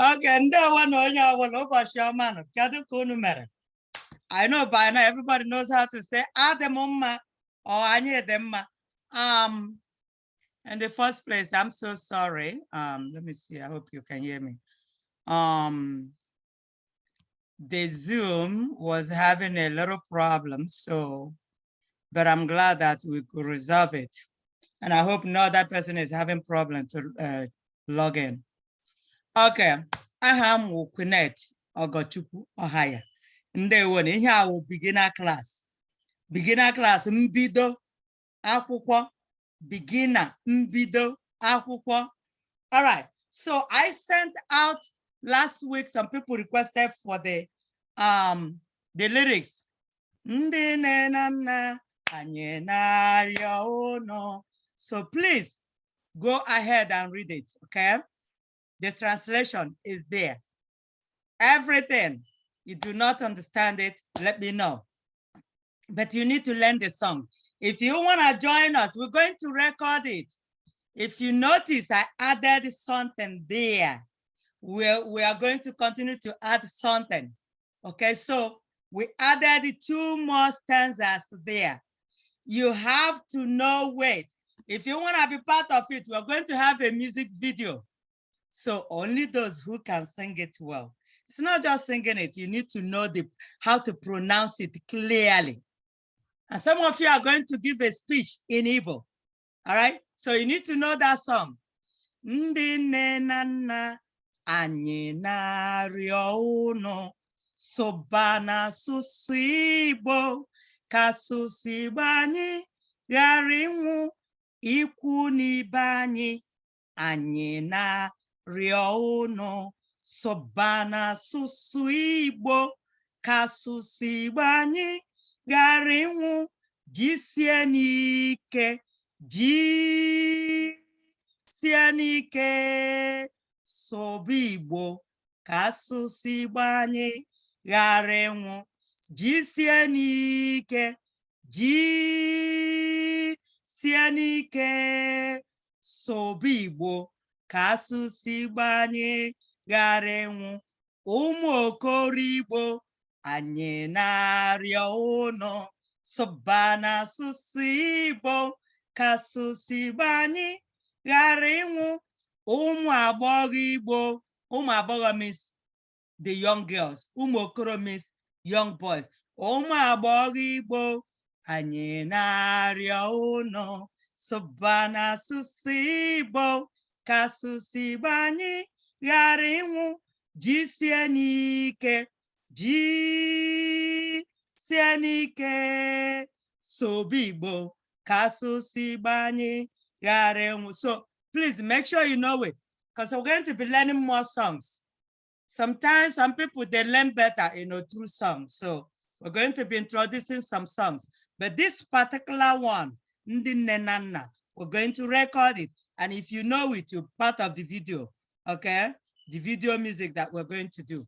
Okay, no one on your over man. I know by now everybody knows how to say Ademumma or Anyedemma. In the first place, I'm so sorry. Let me see. I hope you can hear me. The Zoom was having a little problem, so, but I'm glad that we could resolve it. And I hope no other person is having problem to log in. Okay, aham Kwinet Ogochukwu Ohaya. Ndewo na ihe a beginner class. Beginner class mbido akwụkwọ. Beginner mbido akwụkwọ. All right, so I sent out last week, some people requested for the lyrics. So please go ahead and read it, okay? The translation is there. Everything, you do not understand it, let me know. But you need to learn the song. If you want to join us, we're going to record it. If you notice, I added something there. We are going to continue to add something. Okay, so we added 2 more stanzas there. You have to know, wait, if you want to be part of it, we're going to have a music video. So only those who can sing it well. It's not just singing it, you need to know how to pronounce it clearly. And some of you are going to give a speech in Igbo. All right, so you need to know that song. Ndị nne na nna anyị na-arịọ unu soba n'asụsụ Igbo ka asụsụ Igbo anyị ghara ịnwụ ikwu n'ibe anyị. Anyị na-arịọ unu soba n'asụsụ Igbo ka asụsụ Igbo anyị ghara ịnwụ. Jisie n'ike. Jisie soba Igbo ka asụsụ Igbo anyị ghara ịnwụ. Jisie n'ike. Jisie soba Igbo ka asụsụ Igbo anyị ghara ịnwụ. Ụmụ okoro Igbo anyị na-arịọ unu soba n'asụsụ Igbo ka asụsụ Igbo anyị ghara ịnwụ. Ụmụ agbọghọ Igbo, ụmụ agbọghọ means the young girls, ụmụ okoro means young boys. Ụmụ agbọghọ Igbo anyị na-arịọ unu soba n'asụsụ Igbo ka asụsụ Igbo anyị ghara ịnwụ. Jisie n'ike. Jisie n'ike soba Igbo ka asụsụ Igbo anyị ghara ịnwụ. So please make sure you know it, because we're going to be learning more songs. Sometimes some people, they learn better, through songs. So we're going to be introducing some songs. But this particular one, Ndị Nne na Nna, we're going to record it. And if you know it, you're part of the video, okay? The video music that we're going to do.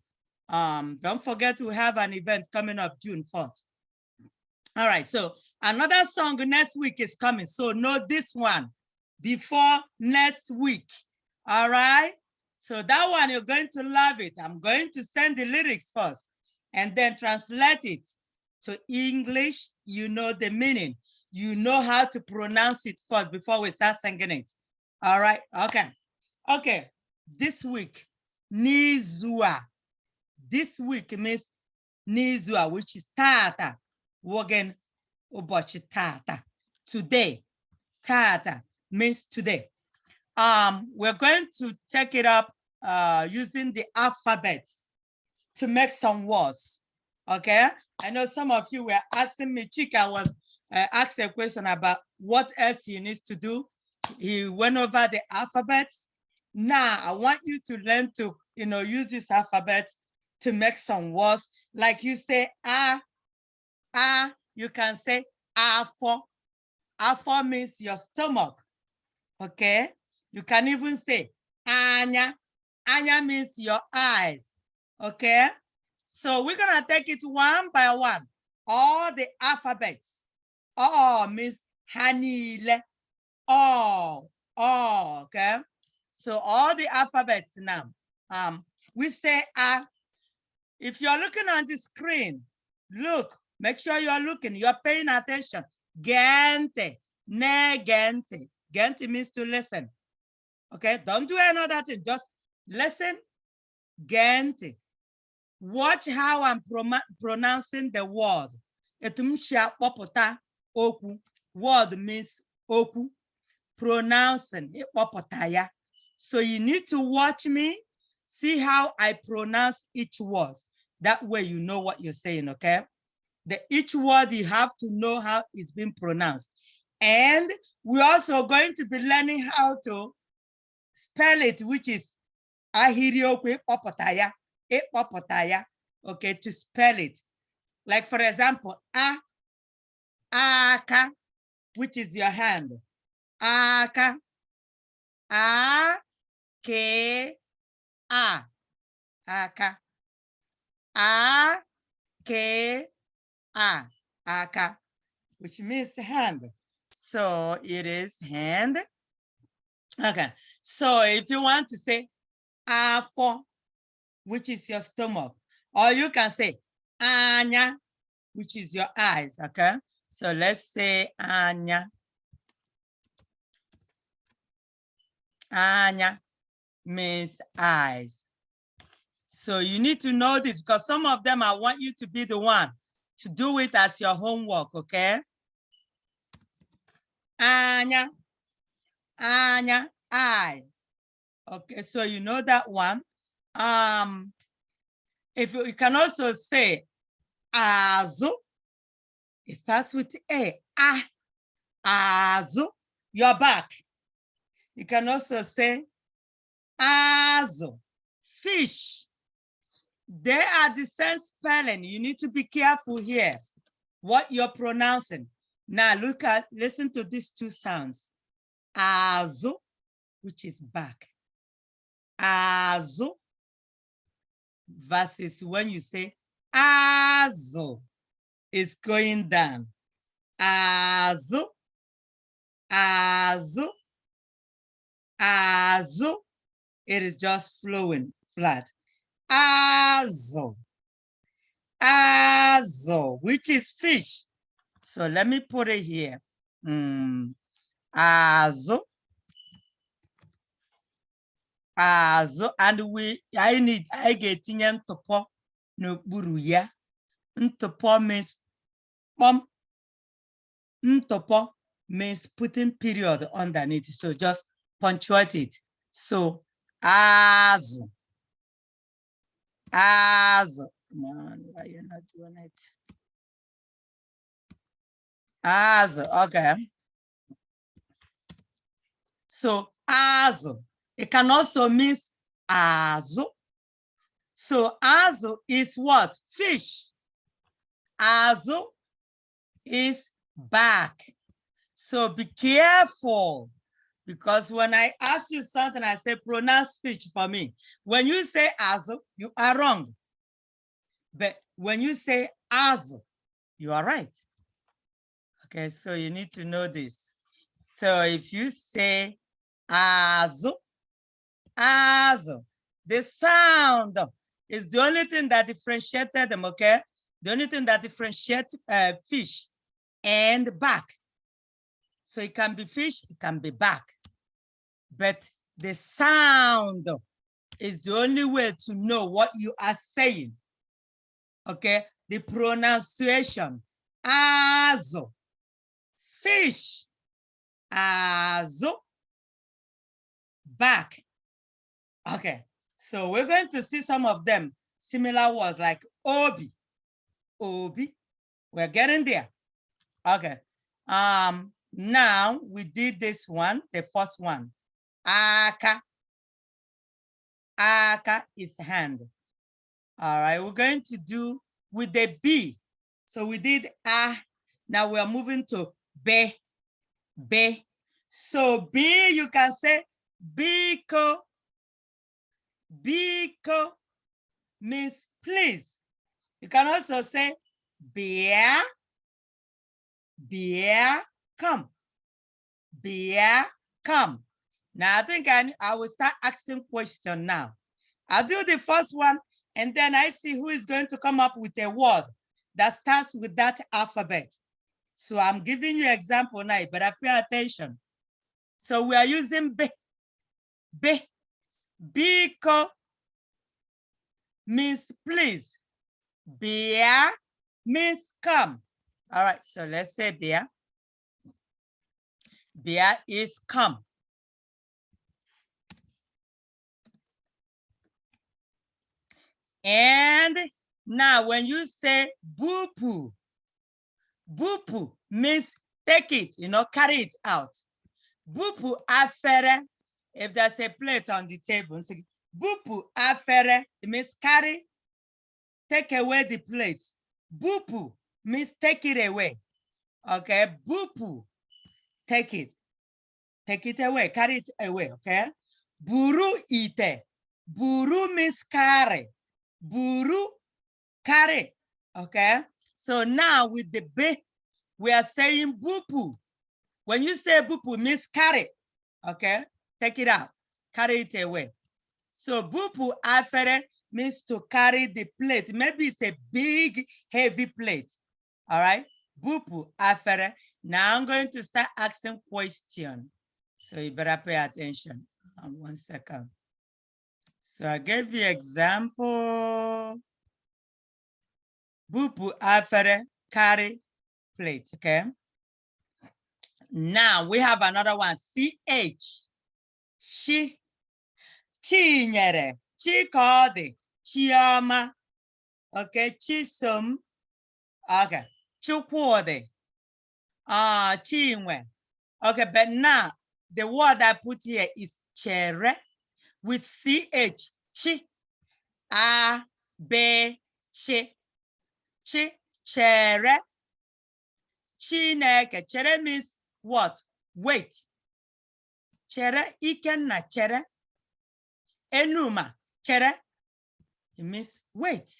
Don't forget we have an event coming up June 4th. All right, so another song next week is coming. So know this one before next week. All right, so that one, you're going to love it. I'm going to send the lyrics first and then translate it to English. You know the meaning. You know how to pronounce it first before we start singing it. All right, okay. This week, Nizua. This week means Nizua, which is Tata. Wogen Ubochi Tata. Today. Tata means today. We're going to take it up using the alphabets to make some words. Okay. I know some of you were asking me, Chika was asked a question about what else he needs to do. He went over the alphabets. Now I want you to learn to, use these alphabets to make some words. Like you say, you can say afo. Afo means your stomach. Okay. You can even say anya. Anya means your eyes. Okay. So we're gonna take it one by one. All the alphabets. Oh means hanile. Oh, okay. So all the alphabets now. we say ah. If you're looking on the screen, look, make sure you're looking, you're paying attention. Gente, ne gente. Gente means to listen. Okay, don't do another thing, just listen. Gente. Watch how I'm pronouncing the word. Etumsha oku. Word means oku. Pronouncing. So you need to watch me, see how I pronounce each word. That way you know what you're saying, okay? Each word you have to know how it's being pronounced. And we're also going to be learning how to spell it, which is ahiriokwu ikpopụta, okay, to spell it. Like for example, aka, which is your hand. Aka, aka, aka, which means hand. So it is hand. Okay, so if you want to say afo, which is your stomach, or you can say anya, which is your eyes, okay? So let's say anya. Anya means eyes. So you need to know this because some of them, I want you to be the one to do it as your homework, okay? Anya, anya, eye. Okay, so you know that one. If you can also say azu, it starts with a, azu, your back. You can also say azu, fish. They are the same spelling. You need to be careful here, what you're pronouncing. Now listen to these two sounds. Azu, which is back. Azu, versus when you say azu, is going down. Azu, azu, azu, it is just flowing flat. Azu, azu, which is fish. So let me put it here. Azu, azu, and I get ntụpọ n'okpuru ya. Ntụpọ means ntụpọ means putting period underneath, so just punctuate it. So azu, azu. Come on, why you're not doing it? Azu, okay. So azu, it can also mean azu. So azu is what? Fish. Azu is back. So be careful, because when I ask you something, I say pronounce fish for me. When you say azu, you are wrong. But when you say azu, you are right. Okay, so you need to know this. So if you say azu, azu, the sound is the only thing that differentiated them, okay? The only thing that differentiates fish and back. So it can be fish, it can be back. But the sound is the only way to know what you are saying. Okay, the pronunciation. Azu, fish. Azu, back. Okay, so we're going to see some of them, similar words like obi, obi. We're getting there. Okay. Now we did this one, the first one. Aka. Aka is hand. All right, we're going to do with the B. So we did A. Now we're moving to B. B. So B, you can say biko. Biko means please. You can also say bear. Bear, come. Bear, come. Now I think I will start asking questions now. I'll do the first one, and then I see who is going to come up with a word that starts with that alphabet. So I'm giving you an example now, but pay attention. So we are using B. B. Biko means please. Bia means come. All right, so let's say Bia. Bia is come. And now when you say bupu, bupu means take it, carry it out. Bupu afere, if there's a plate on the table, bupu afere, it means carry, take away the plate. Bupu means take it away. Okay, bupu, take it away, carry it away, okay? Buru ite, buru means carry. Buru, carry, okay? So now with the B, we are saying bupu. When you say bupu, means carry, okay? Take it out, carry it away. So bupu afere means to carry the plate. Maybe it's a big, heavy plate, all right? Bupu afere. Now I'm going to start asking questions. So you better pay attention. 1 second. So I gave you example. Bupu afere, carry plate, okay? Now we have another one, CH. She, chinyere, chikodi, chioma, okay, chisom, okay, chukwode, chinwe. Okay, but now the word I put here is chere with CH, chi, a, be, chi, chi, chere. Chineke, chere means what? Wait. Chere, ikenna chere. Enuma, chere. It means wait.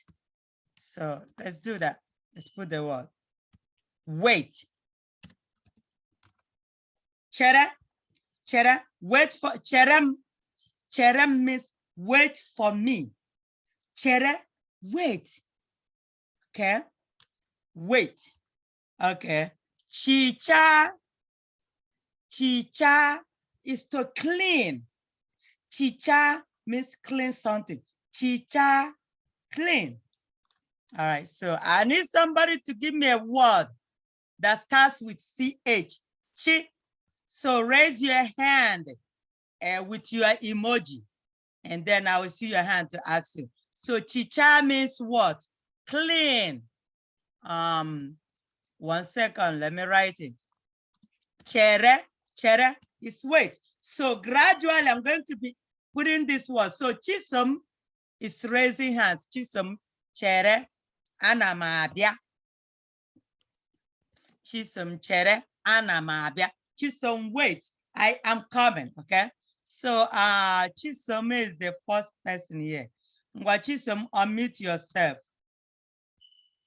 So let's do that. Let's put the word. Wait. Chere, chere, wait for, cherem. Cherem means wait for me. Chere, wait. Okay. Wait. Okay. Chicha. Chicha is to clean. Chicha means clean something. Chicha, clean. All right, so I need somebody to give me a word that starts with CH. Chi. So raise your hand with your emoji, and then I will see your hand to ask you. So chicha means what? Clean. 1 second, let me write it. Chere, chere is wait. So gradually I'm going to be putting this word. So chisom is raising hands. Chisom, chere, anamabia. Chisom, chere, anamabia. Chisom, wait, I am coming, okay? So Chisom is the first person here. Chisom, unmute yourself.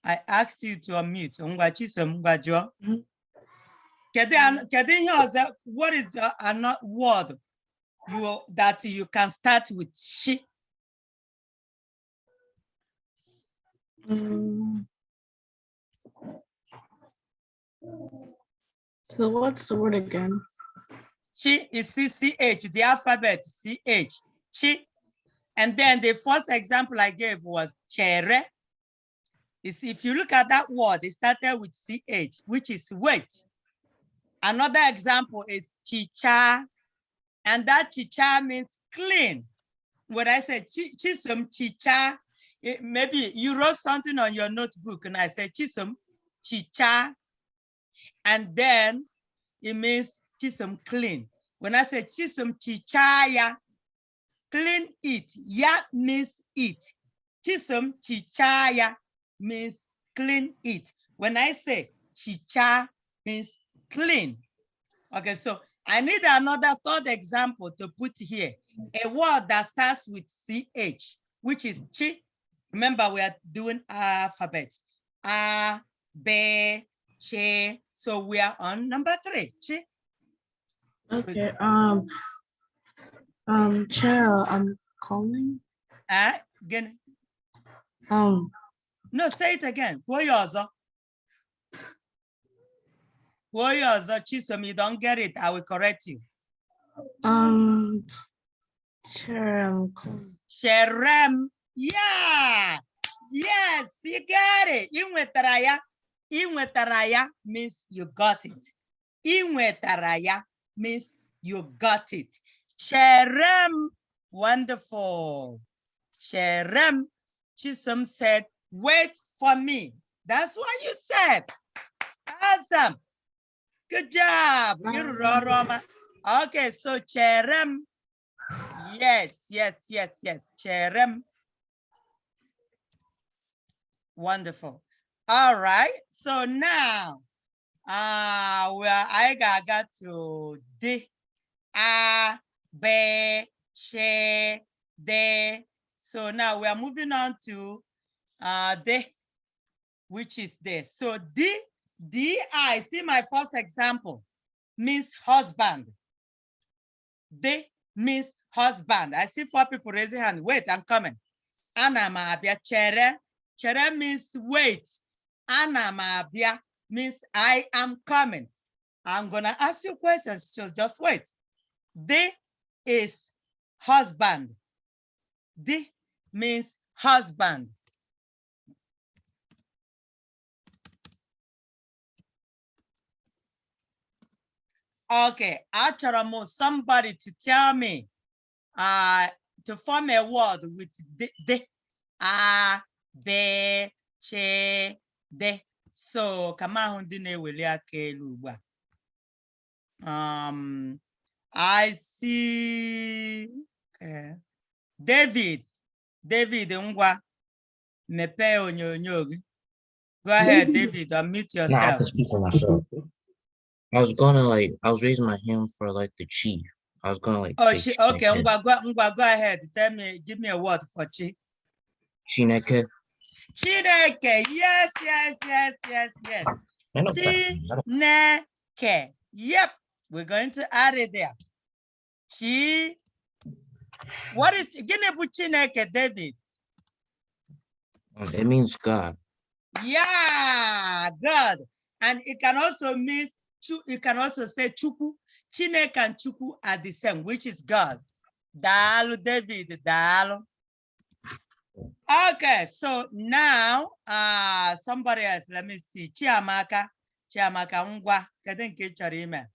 I asked you to unmute. Chisom, what is another word that you can start with she? So what's the word again? She is CCH, the alphabet CH. She. And then the first example I gave was chere. If you look at that word, it started with CH, which is wait. Another example is chicha, and that chicha means clean. When I say chisom chicha, maybe you wrote something on your notebook and I say chisom chicha, and then it means chisom clean. When I say chisom chichaya, clean it. Ya means it. Chisom chichaya means clean it. When I say chicha means clean. Okay, so I need another third example to put here. A word that starts with CH, which is chi. Remember, we are doing alphabets. A, B, Che. So we are on number 3. Chi. Okay. Chair, I'm calling. Again. No, say it again. Woyozo. Woyozo, Chisom, you don't get it. I will correct you. Sherem. Yeah. Yes, you got it. Inwetaraya means you got it. Inwetaraya means you got it. Sherem. Wonderful. Sherem. Chisom said, wait for me. That's what you said. Awesome. Good job. Okay, so Cherem. Yes. Cherem. Wonderful. All right. So now, I got to D, A, B, C, D. So now we are moving on to D, which is this. So D, I see my first example means husband. D means husband. I see 4 people raising hand. Wait, I'm coming. Anamabia chere. Chere means wait. Anamabia means I am coming. I'm gonna ask you questions, so just wait. D is husband. D means husband. Okay, achọrọ somebody to tell me to form a word with D, A, B, C, D. So kama ahụ ndị na-eweli aka elu ugbu a. I see David ngwa mepee onyonyo gị. Go ahead, David, unmute yourself. No, I can speak for myself. I was raising my hand for like the chief. I was gonna like. Oh, okay. Ngwa, go ahead. Tell me, give me a word for chi. Chineke. Chineke. Yes. Chineke. Yep. We're going to add it there. Chi. What is Ginebu Chineke, David? It means God. Yeah, God. And it can also mean, you can also say Chuku. Chineke and Chuku are the same, which is God. Dalu, David, Dalu. Okay, so now somebody else, let me see. Chiamaka ngwa, kedu nke chọrọ ime?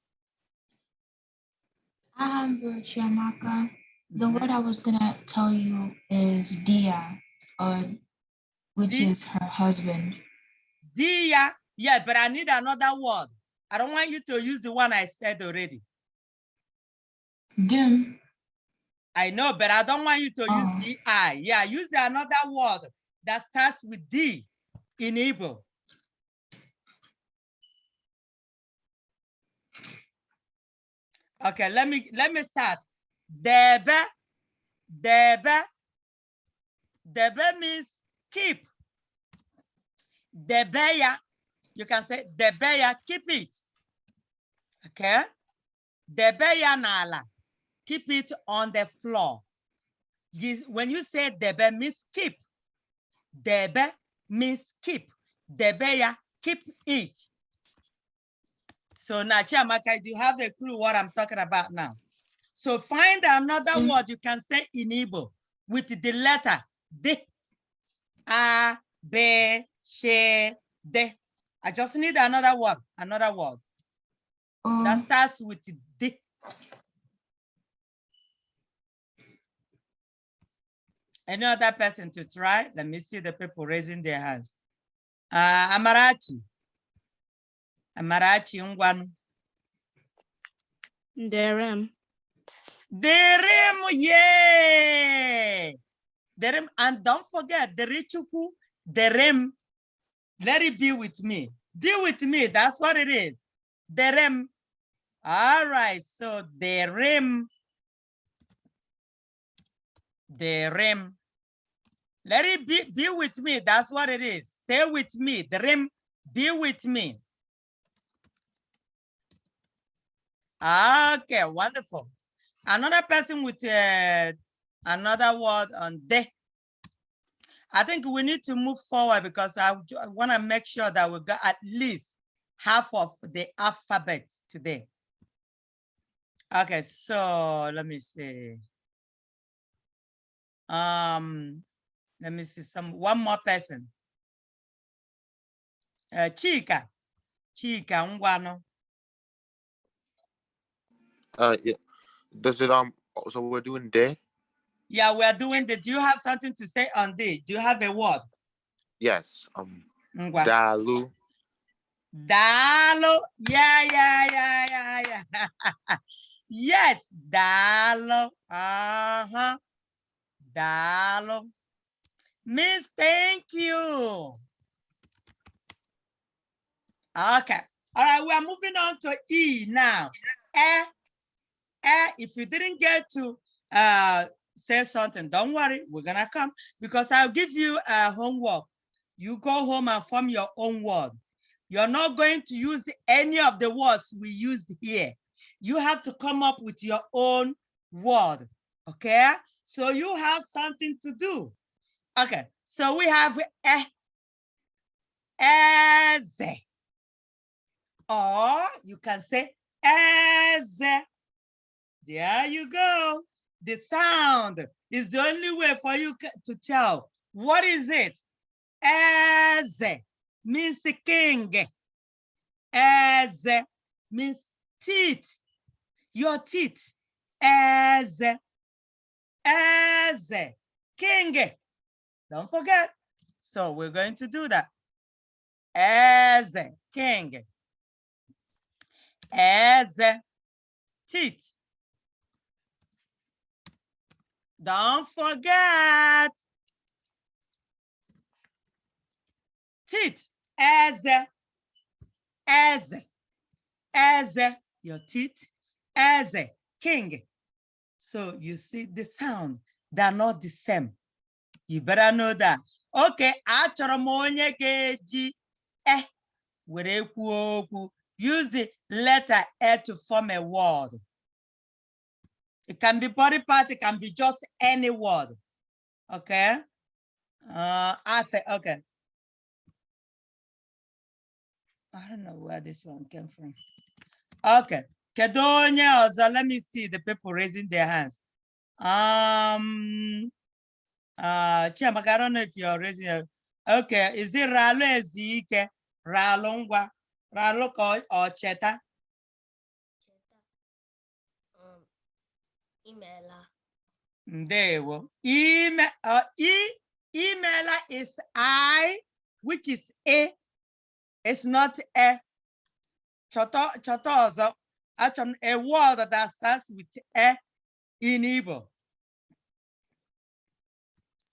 Chiamaka. The word I was gonna tell you is Dia, which is her husband. Dia, yeah, but I need another word. I don't want you to use the one I said already. Dim. I know, but I don't want you to use D-I. Yeah, use another word that starts with D in Igbo. Okay, let me start. Debe means keep. Debeya, you can say debeya, keep it. Okay? Debeya nala, keep it on the floor. When you say debe means keep. Debe means keep. Debeya, keep it. So now, Chiamaka, do you have a clue what I'm talking about now? So find another word you can say in Igbo with the letter D. A, B, C, D. I just need another word. That starts with D. Any other person to try? Let me see the people raising their hands. Amarachi ngwanu. Derem, yeah. Derem, and don't forget the Richuku, Derem. Let it be with me. Be with me, that's what it is. Derem. All right, so Derem. Let it be with me, that's what it is. Stay with me, Derem, be with me. Okay, wonderful. Another person with another word on de. I think we need to move forward because I want to make sure that we got at least half of the alphabets today. Okay, so let me see. Let me see one more person. Chika ngwano. Yeah. Does it so we're doing day? Yeah, we're doing the. Do you have something to say on this? Do you have a word? Yes. Ngwa. Dalu. Dalo. Yeah. Yes, dalo. Dalo. Miss, thank you. Okay. All right, we are moving on to E now. If you didn't get to say something, don't worry, we're gonna come because I'll give you a homework. You go home and form your own word. You're not going to use any of the words we used here. You have to come up with your own word, okay? So you have something to do. Okay, so we have eze, or you can say eze. There you go. The sound is the only way for you to tell. What is it? Eze means king. Eze means teeth. Your teeth. Eze. Eze. King. Don't forget. So we're going to do that. Eze. King. Eze. Teeth. Don't forget. Teeth. Eze, your teeth. Eze, king. So you see the sound, they're not the same. You better know that. Okay, achọrọ m onye ga-eji were kwuo okwu. Use the letter E to form a word. It can be body part, it can be just any word. Okay? Okay. I don't know where this one came from. Okay. Kedu onye ọzọ? Let me see the people raising their hands. Chiamaka, I don't know if you're raising your. Okay, is it Ralu Ezike? Ralu ngwa. Ralu or Cheta? Imela. Ndewo. Imela is I, which is A. It's not A. Choto ọzọ. Actually, a word that starts with A in Igbo.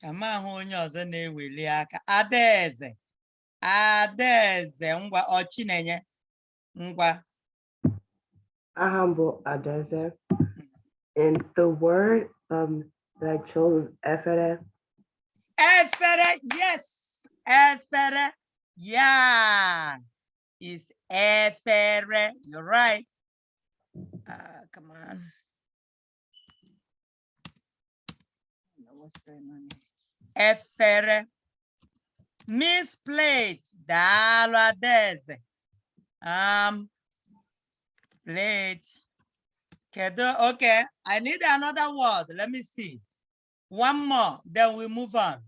Amahụ onye ọzọ na-eweli aka. Adaeze. Adaeze ngwa ọ Chinenye. Ngwa. Humble Adaeze. And the word that I chose, efere. Efere, yes. Efere. Yeah. Is efere. You're right. Come on. What's going on here? Efere. Miss Plate. Dalo Adaeze. Plate. Okay, I need another word. Let me see. One more, then we move on.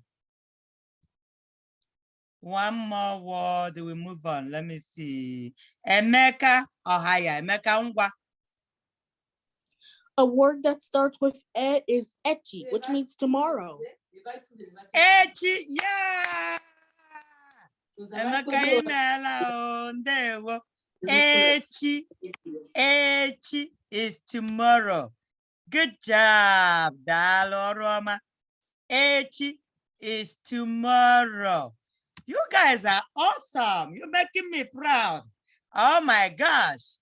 One more word, we move on. Let me see. Emeka Ohaya. Emeka ngwa. A word that starts with E is echi, which means tomorrow. Echi, yeah. Emeka imela ndewo. Echi. Echi is tomorrow. Good job, Dalo Roma. Echi is tomorrow. You guys are awesome. You're making me proud. Oh my gosh.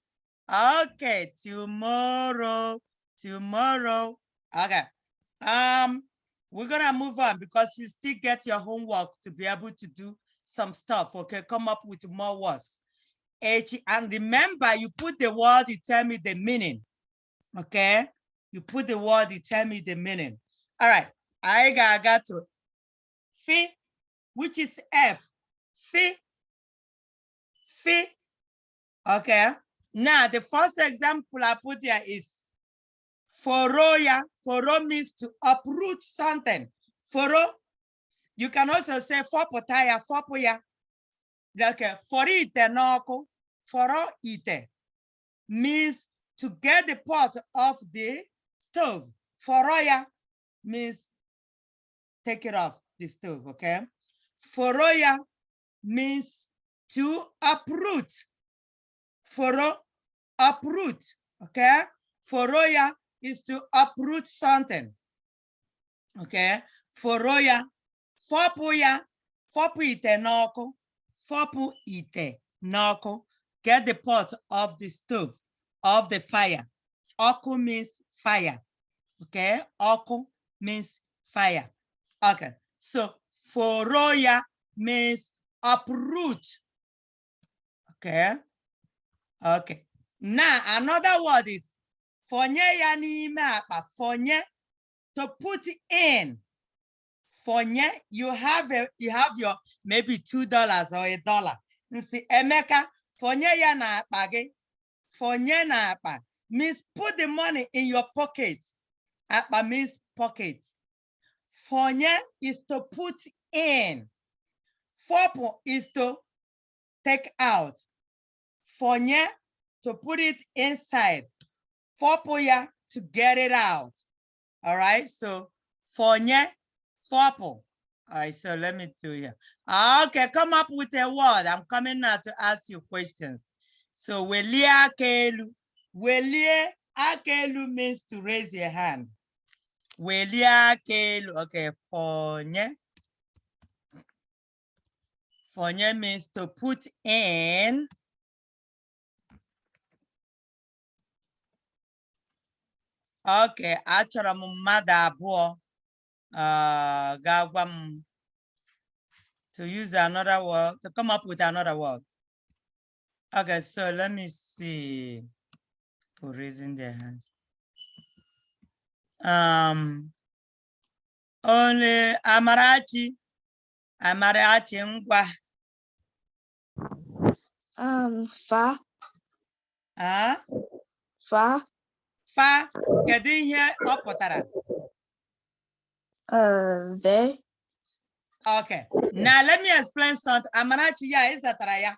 Okay, tomorrow. Okay. We're gonna move on because you still get your homework to be able to do some stuff. Okay, come up with more words. And remember, you put the word, you tell me the meaning. Okay? You put the word, you tell me the meaning. All right. I got to Fi, which is F. Fi. Fi. Okay. Now, the first example I put here is foroya. Foro means to uproot something. Foro. You can also say fopotaya, fopoya. Okay. Forite noko. Foro ite means to get the pot off the stove. Foroya means take it off the stove, okay? Foroya means to uproot. Foro, uproot, okay? Foroya is to uproot something, okay? Foroya, fopuya, fopu ite noko, fopu ite noko. Get the pot off the stove, of the fire. Oku means fire, okay? Oku means fire. Okay, so foroya means uproot. Okay, okay. Now another word is fonye ya n'ime akpa. Fonye, to put in. Fonye, you have your maybe $2 or $1. You see, Emeka, fonye ya na akpa ge. Fonye na akpa means put the money in your pocket. Akpa means pocket. Fonye is to put in. Fopo is to take out. Fonye, to put it inside. Fopoya, to get it out. All right, so fonye, fopo. All right, so let me do here. Okay, come up with a word. I'm coming now to ask you questions. So welie akelu. Welie akelu means to raise your hand. Welie akelu. Okay, fonye. Fonye means to put in. Okay, achọrọ m mmadụ abụọ ga-agwa m to use another word, to come up with another word. Okay, so let me see for raising their hands. Only Amarachi ngwa. Fa. Fa. Fa, kedu ihe ọ pụtara? They. Okay, now let me explain something. Amarachi, yeah, is that right?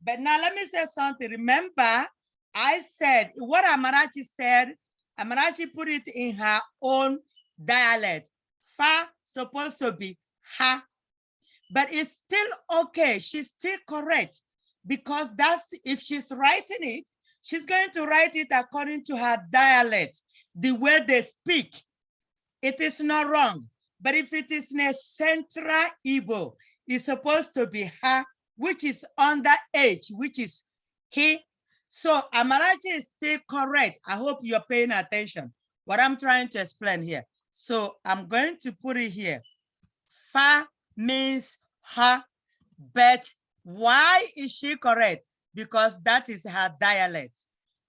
But now let me say something. Remember, I said what Amarachi said. Amarachi put it in her own dialect. Fa supposed to be ha, but it's still okay. She's still correct because that's, if she's writing it, she's going to write it according to her dialect, the way they speak. It is not wrong. But if it is in a Central Igbo, it's supposed to be ha, which is under H, which is he. So Amarachi is still correct. I hope you're paying attention. What I'm trying to explain here. So I'm going to put it here. Fa means ha, but why is she correct? Because that is her dialect.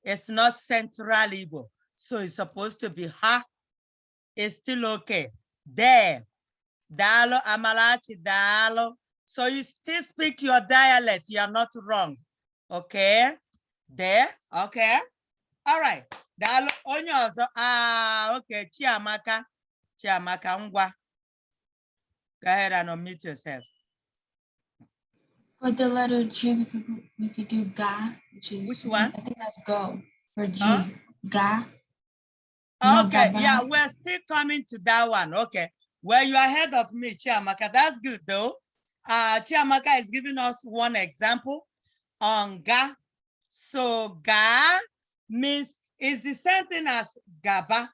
It's not Central Igbo. So it's supposed to be ha. It's still okay. There. Dalo, Amarachi, dalo. So you still speak your dialect. You are not wrong. Okay. There. Okay. All right. Dalo, onye ọzọ. Okay. Chiamaka. Chiamaka ngwa. Go ahead and unmute yourself. For the letter G, we could do ga, which is, which one? I think that's go. For G, Huh? ga. Okay, yeah, we're still coming to that one. Okay, well, you're ahead of me, Chiamaka. That's good, though. Chiamaka is giving us one example on ga. So ga means, is the same thing as gaba.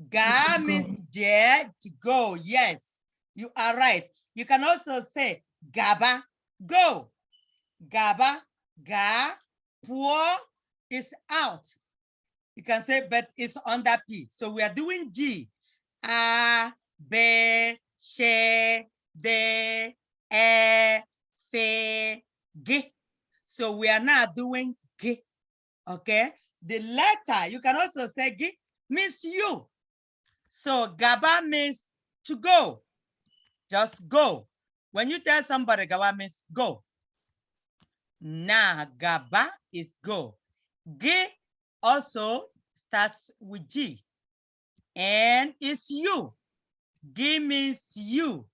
Ga means there, to go. Yes, you are right. You can also say gaba, go. Gaba, ga, puo is out. You can say, but it's under P. So we are doing G. A, B, she, de, e, fe, g. So we are now doing g. Okay. The letter, you can also say g, means you. So gaba means to go. Just go. When you tell somebody gawa means go. Na gaba is go. G also starts with G. And it's you. G means you.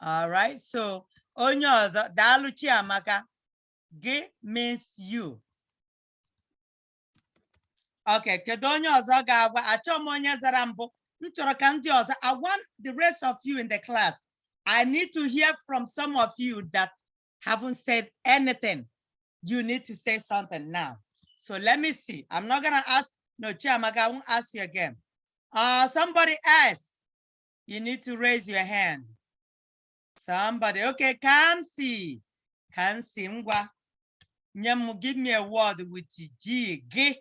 All right. So onye ọzọ daalụ Chiamaka. G means you. Okay, kedu onye ọzọ ga-agwa? Achọ m onye zara mbụ. M chọrọ ka ndị ọzọ. I want the rest of you in the class. I need to hear from some of you that haven't said anything. You need to say something now. So let me see. I'm not gonna ask. No, Chiamaka, I won't ask you again. Somebody else. You need to raise your hand. Somebody. Okay, Kamsi. Kamsi ngwa. Nyemu, give me a word with G. G.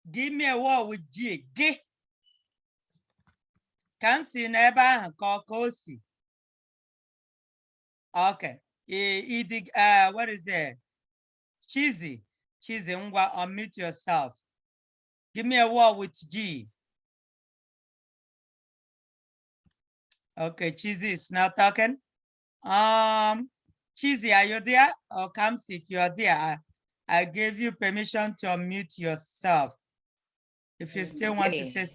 Give me a word with G. G. Kamsi neba kokosi. Okay. What is that? Cheesy. Cheesy ngwa, unmute yourself. Give me a word with G. Okay, Cheesy is not talking. Cheesy, are you there? Or Kamsi, if you are there, I gave you permission to unmute yourself. If you still want to say,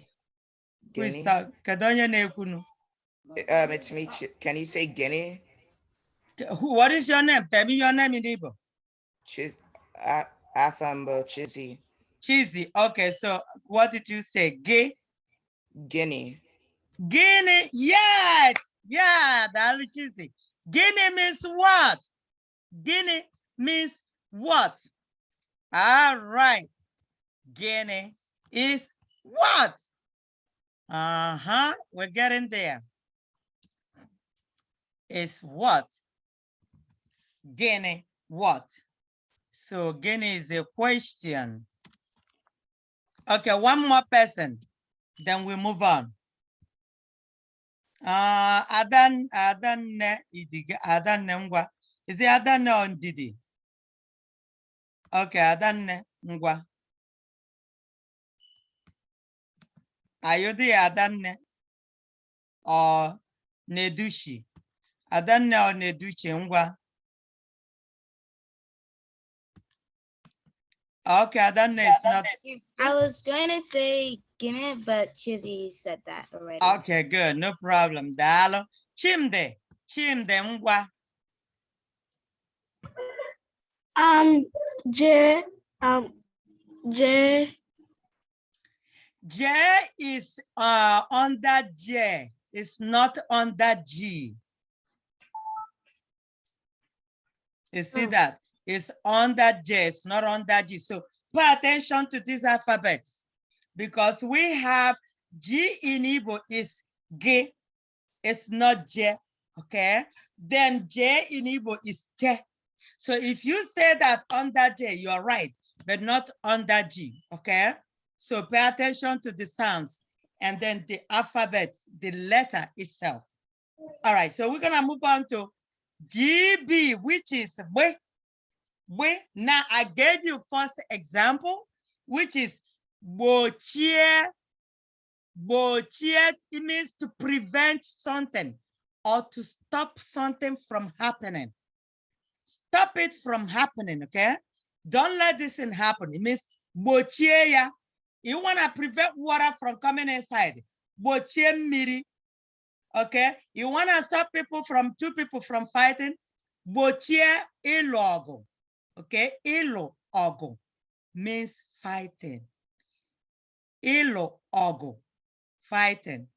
who is that? Kadonya Nekunu. It's me. Can you say Guinea? What is your name? Tell me your name in Igbo. Afambo Chizzy. Cheesy. Okay, so what did you say? Gay? Guinea. Guinea. Yes. Yeah, that's Cheesy. Guinea means what? Guinea means what? All right. Guinea is what? We're getting there. Is what? Guinea what? So Guinea is a question. Okay, one more person, then we move on. Adan Ngwa. Is it Adan or Didi? Okay, Adan Ngwa. Are you the Adan or Nedushi? Adan or Nedushi Ngwa? Okay, Adan is not. I was going to say Guinea, but Chizzy said that already. Okay, good. No problem. Dalo. Chimde. Chimde Ngwa. J. J is under J. It's not under G. You see that? It's under J. It's not under G. So pay attention to these alphabets because we have G in Igbo is G. It's not J. Okay. Then J in Igbo is J. So if you say that under J, you're right, but not under G. Okay. So pay attention to the sounds and then the alphabet, the letter itself. All right, so we're gonna move on to GB, which is B. Now I gave you first example, which is bochie. Bochie, it means to prevent something or to stop something from happening. Stop it from happening, okay? Don't let this thing happen. It means bochie ya. You want to prevent water from coming inside. Bochie miri. Okay? You want to stop two people from fighting. Bochie ilogo. Okay? Ilogo means fighting. Ilogo, fighting.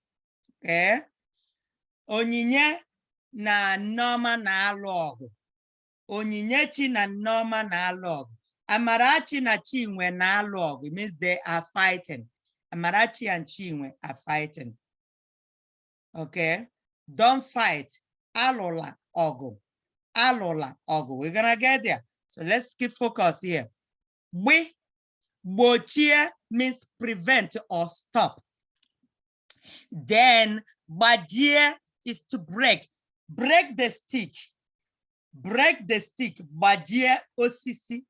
Okay? Onyinye na Nneoma na-alụ ọgụ. Onyinyechi na Nneoma na-alụ ọgụ. Amarachi na Chinwe na-alụ ọgụ. It means they are fighting. Amarachi and Chinwe are fighting. Okay? Don't fight. Alụla ọgụ. Alụla ọgụ. We're gonna get there. So let's keep focus here. Bochie means prevent or stop. Then bajie is to break. Break the stick. Break the stick. Bajie osisi.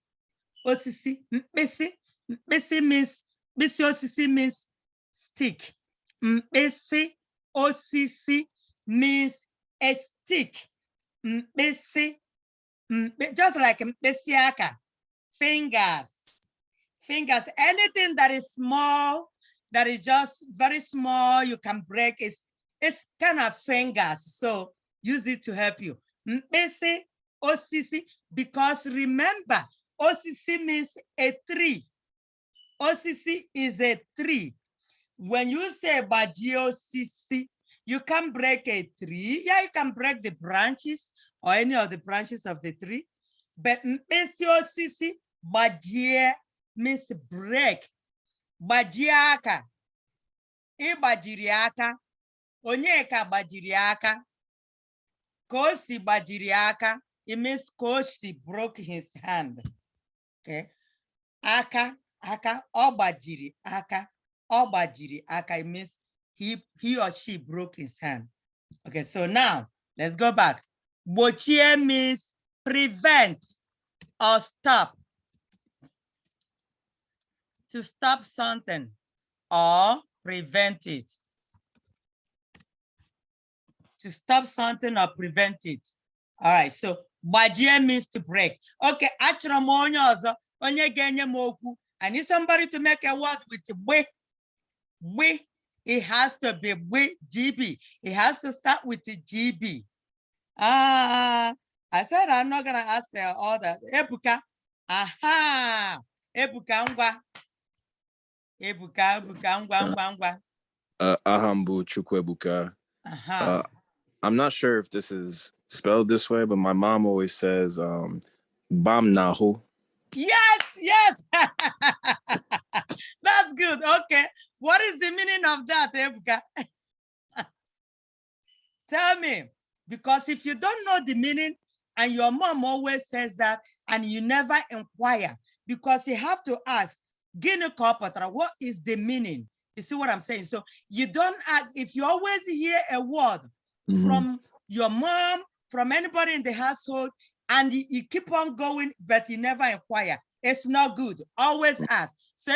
Osisi. Mpisi. Mpisi means, mpisi osisi means stick. Mpisi osisi means a stick. Mkpisi, just like mkpisi aka, fingers. Fingers, anything that is small, that is just very small, you can break, it's kind of fingers. So use it to help you. Mkpisi, osisi, because remember, osisi means a tree. Osisi is a tree. When you say baji osisi, you can break a tree. Yeah, you can break the branches or any of the branches of the tree. But mkpisi osisi, baji means break. Baji aka. Ibajiri aka. Onyeka bajiri aka. Kosi bajiri aka. It means Kosi broke his hand. Okay. Aka, obajiri aka. Obajiri aka. It means he or she broke his hand. Okay, so now let's go back. Bochie means prevent or stop. To stop something or prevent it. To stop something or prevent it. All right, so bajie means to break. Okay, achọrọ m onye ọzọ, onye ga-enye m okwu. I need somebody to make a word with gbe. Gbe. It has to be GB. It has to start with the GB. I said I'm not gonna ask all that. Ebuka. Aha. Ebuka ngwa. Ebuka ngwa. Ahambu Chukwebuka. Aha. I'm not sure if this is spelled this way, but my mom always says Bam Nahu. Yes. That's good. Okay. What is the meaning of that, Ebuka? Tell me. Because if you don't know the meaning and your mom always says that and you never inquire, because you have to ask, what is the meaning? You see what I'm saying? So you don't ask, if you always hear a word from your mom, from anybody in the household, and you keep on going, but you never inquire, it's not good. Always ask. So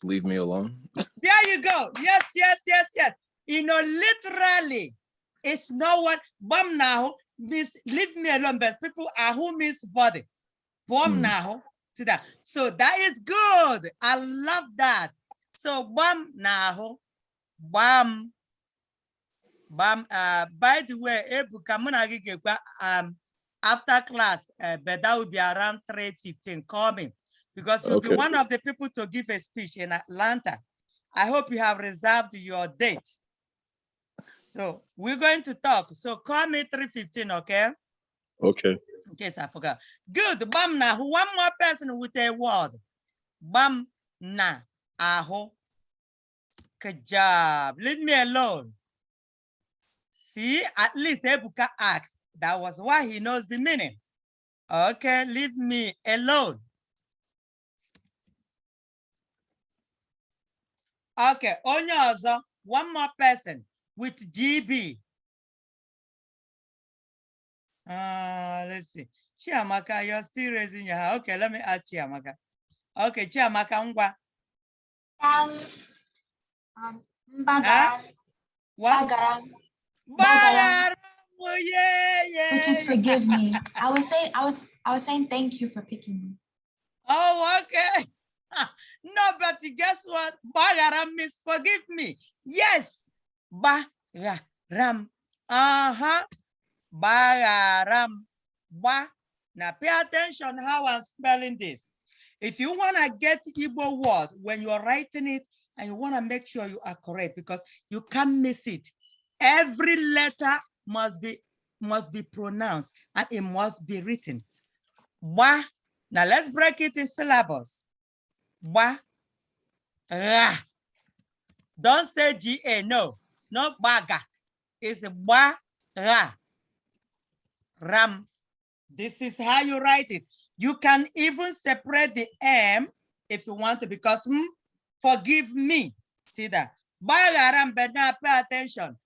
Leave me alone. there you go. Yes. You know, literally, it's not what bam now means leave me alone, but people are who means body. Bam now. See that? So that is good. I love that. So bam now. Bam. By the way, Ebuka after class, but that will be around 3:15. Call me because you'll be one of the people to give a speech in Atlanta. I hope you have reserved your date. So we're going to talk. So call me 3:15, okay? Okay. In case I forgot. Good. Bam na. One more person with a word. Bam na aho. Good job. Leave me alone. See, at least Ebuka asked. That was why he knows the meaning. Okay, leave me alone. Okay, onye ọzọ, one more person with GB. Let's see. Chiamaka, you're still raising your hand. Okay, let me ask Chiamaka. Okay, Chiamaka, ngwa. Bagaram. What? Bagaram. Bagaram. Oh, yeah. Which is forgive me. I was saying thank you for picking me. Oh, okay. No, but guess what? Bagaram means forgive me. Yes. Bagaram. Bagaram. Ba. Now pay attention how I'm spelling this. If you want to get Igbo word when you're writing it and you want to make sure you are correct because you can't miss it. Every letter must be pronounced and it must be written. Ba. Now let's break it in syllables. Ba. Ra. Don't say G-A, no. Not baga. It's ba. Ra. Ram. This is how you write it. You can even separate the M if you want to because forgive me. See that? Bagaram, but now pay attention.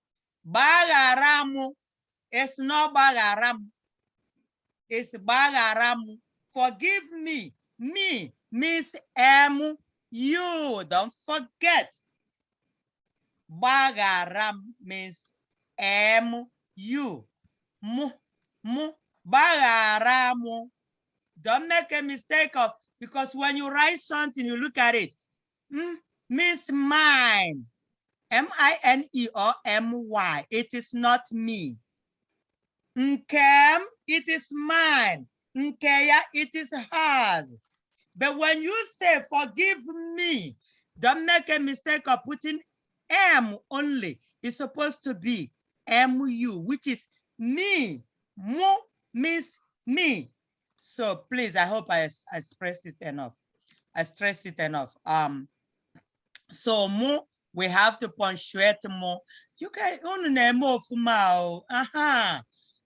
Bagaramu. It's not bagaram. It's bagaram. Forgive me. Me means you. Don't forget. Bagaram means M-U. Bagaramu. Don't make a mistake of, because when you write something, you look at it. Means mine. M-I-N-E or M-Y. It is not me. Nkem, it is mine. Nkeya, it is hers. But when you say forgive me, don't make a mistake of putting M only. It's supposed to be M-U, which is me. Mu means me. So please, I hope I expressed it enough. I stressed it enough. So mu, we have to punctuate more. You can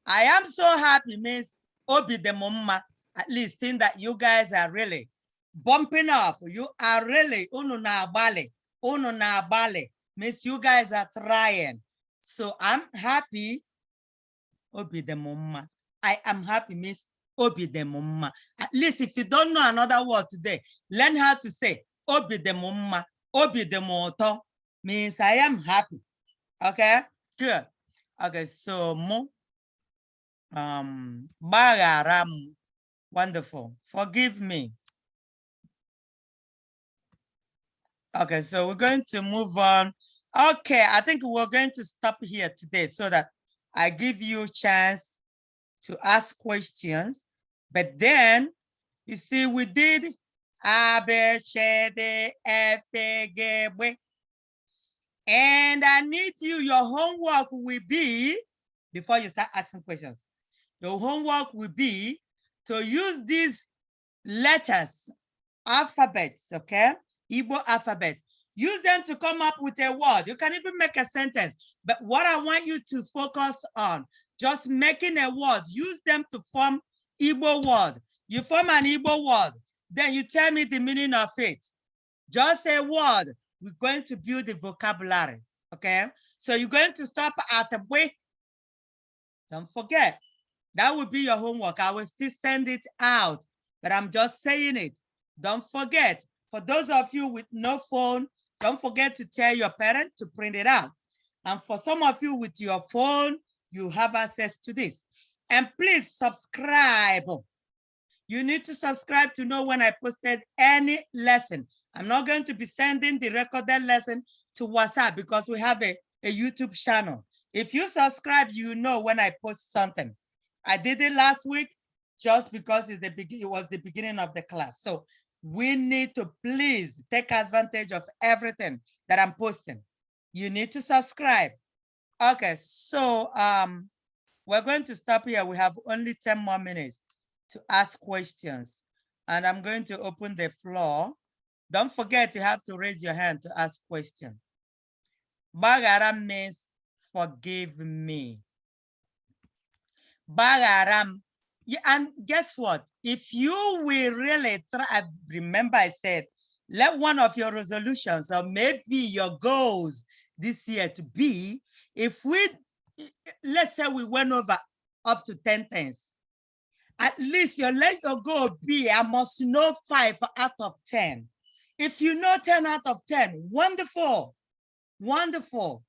I am so happy, Miss Obi de Mumma, at least seeing that you guys are really bumping up. You are really Miss, you guys are trying. So I'm happy. Obi de Mumma. I am happy, Miss Obi de Mumma. At least if you don't know another word today, learn how to say Obi de Mumma. Obi de Moto means I am happy. Okay, good. Okay, so mo. Bagaram. Wonderful. Forgive me. Okay, so we're going to move on. Okay, I think we're going to stop here today so that I give you a chance to ask questions. But then, you see, we did A, B, C, D, F, A, G, B. And I need you, your homework will be, before you start asking questions, your homework will be to use these letters, alphabets, okay? Igbo alphabets. Use them to come up with a word. You can even make a sentence. But what I want you to focus on, just making a word. Use them to form Igbo word. You form an Igbo word. Then you tell me the meaning of it. Just a word. We're going to build the vocabulary, okay? So you're going to stop at the way. Don't forget. That will be your homework. I will still send it out, but I'm just saying it. Don't forget. For those of you with no phone, don't forget to tell your parent to print it out. And for some of you with your phone, you have access to this. And please subscribe. You need to subscribe to know when I posted any lesson. I'm not going to be sending the recorded lesson to WhatsApp because we have a YouTube channel. If you subscribe, you know when I post something. I did it last week just because it was the beginning of the class. So we need to please take advantage of everything that I'm posting. You need to subscribe. Okay, so we're going to stop here. We have only 10 more minutes to ask questions. And I'm going to open the floor. Don't forget you have to raise your hand to ask questions. Bagaram means forgive me. Bagaram. Yeah, and guess what? If you will really try, remember I said, let one of your resolutions or maybe your goals this year to be, if we, let's say we went over up to 10 things, at least let your goal be, I must know 5 out of 10. If you know 10 out of 10, wonderful, wonderful.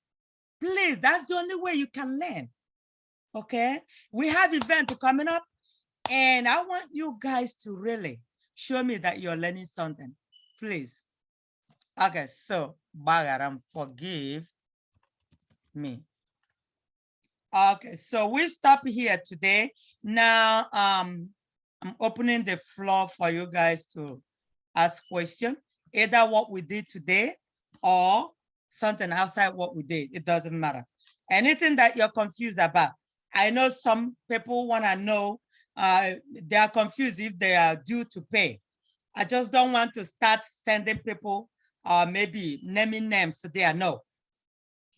Please, that's the only way you can learn, okay? We have events coming up, and I want you guys to really show me that you're learning something, please. Okay, so, Bagaram, forgive me. Okay, so we stop here today. Now, I'm opening the floor for you guys to ask questions, either what we did today or something outside what we did. It doesn't matter. Anything that you're confused about. I know some people want to know, they are confused if they are due to pay. I just don't want to start sending people maybe naming names so they are no.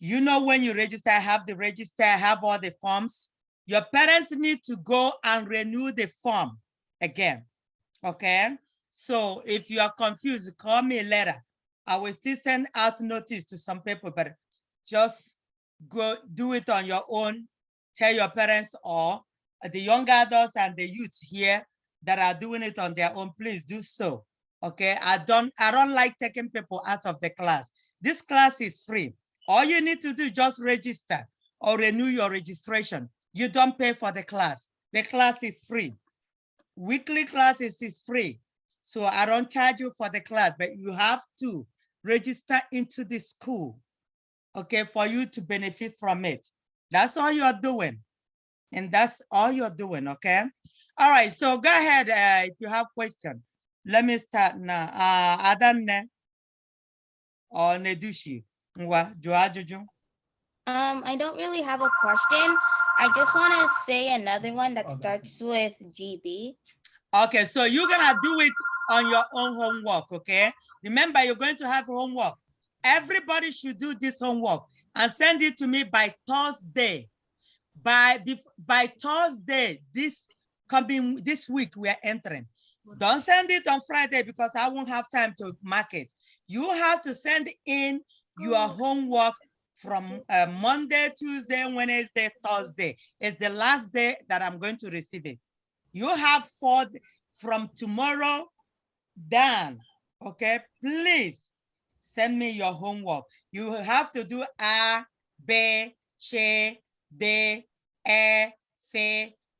You know, when you register, have the register, have all the forms. Your parents need to go and renew the form again, okay? So if you are confused, call me later. I will still send out notice to some people, but just go do it on your own. Tell your parents or the young adults and the youths here that are doing it on their own, please do so, okay? I don't like taking people out of the class. This class is free. All you need to do, just register or renew your registration. You don't pay for the class. The class is free. Weekly classes is free. So I don't charge you for the class, but you have to register into the school, okay, for you to benefit from it. That's all you're doing. And that's all you're doing, okay? All right, so go ahead if you have questions. Let me start now. Adanne or Nedushi. I don't really have a question. I just want to say another one that starts with GB. Okay, so you're gonna do it on your own homework, okay? Remember, you're going to have homework. Everybody should do this homework and send it to me by Thursday. By Thursday, this week we are entering. Don't send it on Friday because I won't have time to mark it. You have to send in your homework from Monday, Tuesday, Wednesday, Thursday. It's the last day that I'm going to receive it. You have 4 from tomorrow down, okay? Please send me your homework. You have to do A, B, C, D, E, F,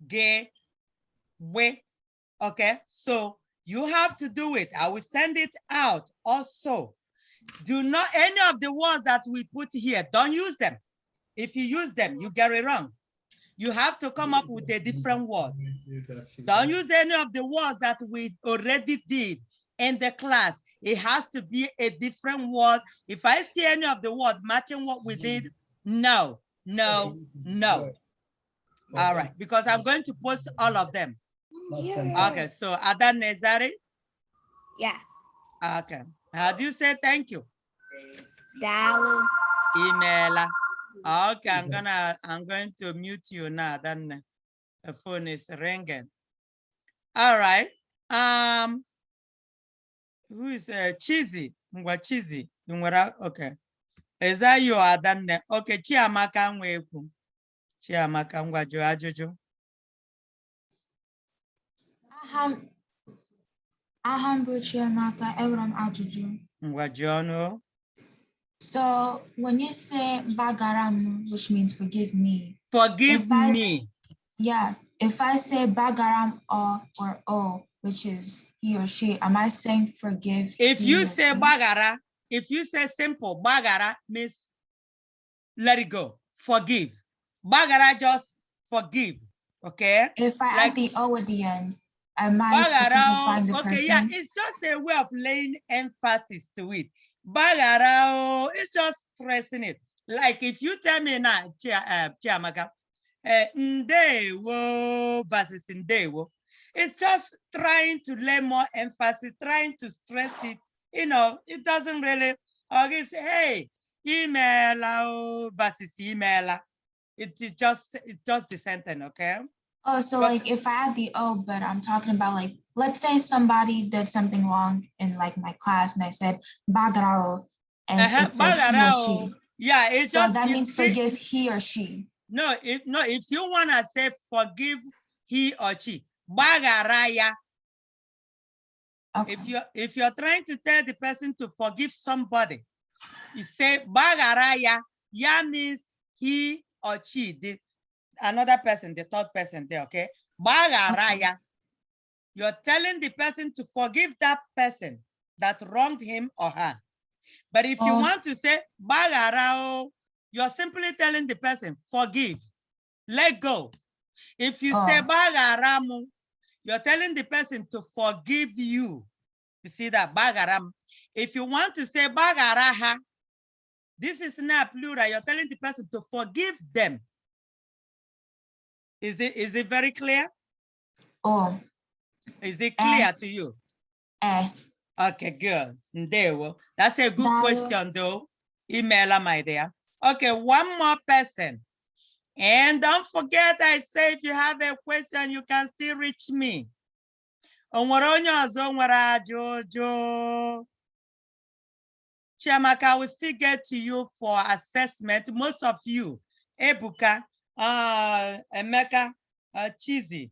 G, W, okay? So you have to do it. I will send it out also. Do not, any of the words that we put here, don't use them. If you use them, you get it wrong. You have to come up with a different word. Don't use any of the words that we already did in the class. It has to be a different word. If I see any of the words matching what we did, no, no, no. All right, because I'm going to post all of them. Okay, so Adan Nezari? Yeah. Okay, how do you say thank you? Dalu. Email. Okay, I'm going to mute you now. Then the phone is ringing. All right. Who is Cheesy? Cheesy. Okay. Is that you, Adanne? Okay, Chiamaka Nweku. Chiamaka Ngwaju Ajuju. Ahambu Chiamaka Ebram Ajuju. Ngwajono. So when you say Bagaram, which means forgive me. Forgive me. Yeah, if I say Bagaram or O, which is he or she, am I saying forgive? If you say Bagara, if you say simple, Bagara means let it go, forgive. Bagara just forgive, okay? If I add the O at the end, am I specifying the person? Okay, yeah, it's just a way of laying emphasis to it. Bagara, it's just stressing it. Like if you tell me now, Chiamaka, Ndewo versus Ndewo, it's just trying to lay more emphasis, trying to stress it. You know, it doesn't really, okay, say, hey, email versus email. It's just the sentence, okay? Oh, so like if I add the O, but I'm talking about like, let's say somebody did something wrong in like my class and I said Bagarao and it said he or she. Yeah, it's so just that means forgive he or she. No, if you wanna say forgive he or she, Bagaraya. Okay. If you're trying to tell the person to forgive somebody, you say Bagaraya, ya means he or she, another person, the third person there, okay? Bagaraya, you're telling the person to forgive that person that wronged him or her. But if you want to say Bagarao, you're simply telling the person, forgive, let go. If you say Bagaramu, you're telling the person to forgive you. You see that, Bagaram. If you want to say Bagaraha, this is not plural. You're telling the person to forgive them. Is it very clear? Is it clear to you? Okay, good. Ndewo. That's a good question, though. Email my dear. Okay, one more person. And don't forget, I say, if you have a question, you can still reach me. Chiamaka, I will still get to you for assessment. Most of you, Ebuka, Emeka, Cheesy,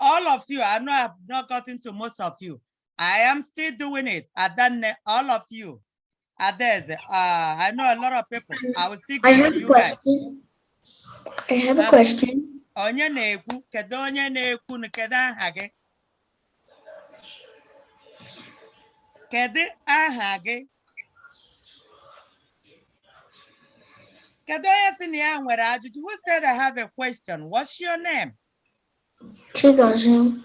all of you, I know I've not gotten to most of you. I am still doing it. I've done all of you. Adeze, I know a lot of people. I will still I give have to a you guys. question. I have a question. Onye na-ekwu, kedu onye na-ekwu na kedu aha gị? Kedu aha gị? Kedu onye si na ya nwere ajụjụ? Who said I have a question? What's your name? Chigozim.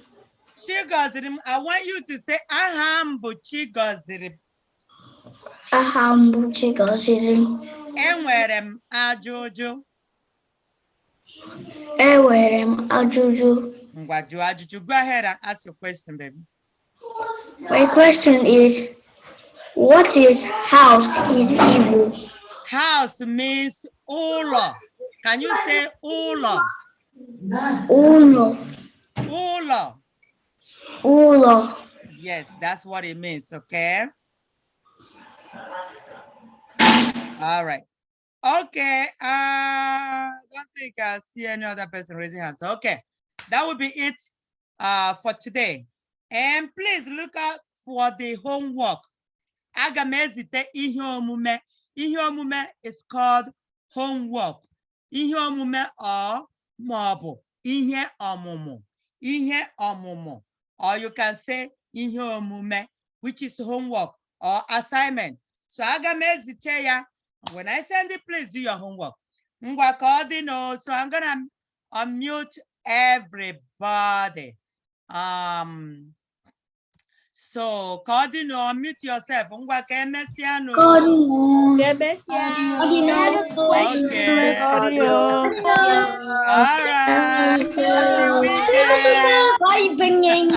Chigozirim. I want you to say aha m bụ Chigozirim. Aha m bụ Chigozim. Enwere m ajụjụ. Enwere m ajụjụ. Ngwa jụọ ajụjụ. Go ahead and ask your question, baby. My question is, what is house in Igbo? House means ụlọ. Can you say ụlọ? Uno. Ụlọ. Ulo. Yes, that's what it means, okay? All right. Okay, don't think I see any other person raising hands. Okay, that will be it for today. And please look out for the homework. Aga m ezite ihe omume. Ihe omume is called homework. Ihe omume or maọbụ ihe ọmụmụ. Ihe ọmụmụ. Or you can say ihe omume, which is homework or assignment. So aga m ezite ya. When I send it, please do your homework. Ngwa ka ọ dị no, so I'm gonna unmute everybody. So ka ọ dị no, unmute yourself. Ngwa ka emesịa no. Okay. All right. Happy weekend.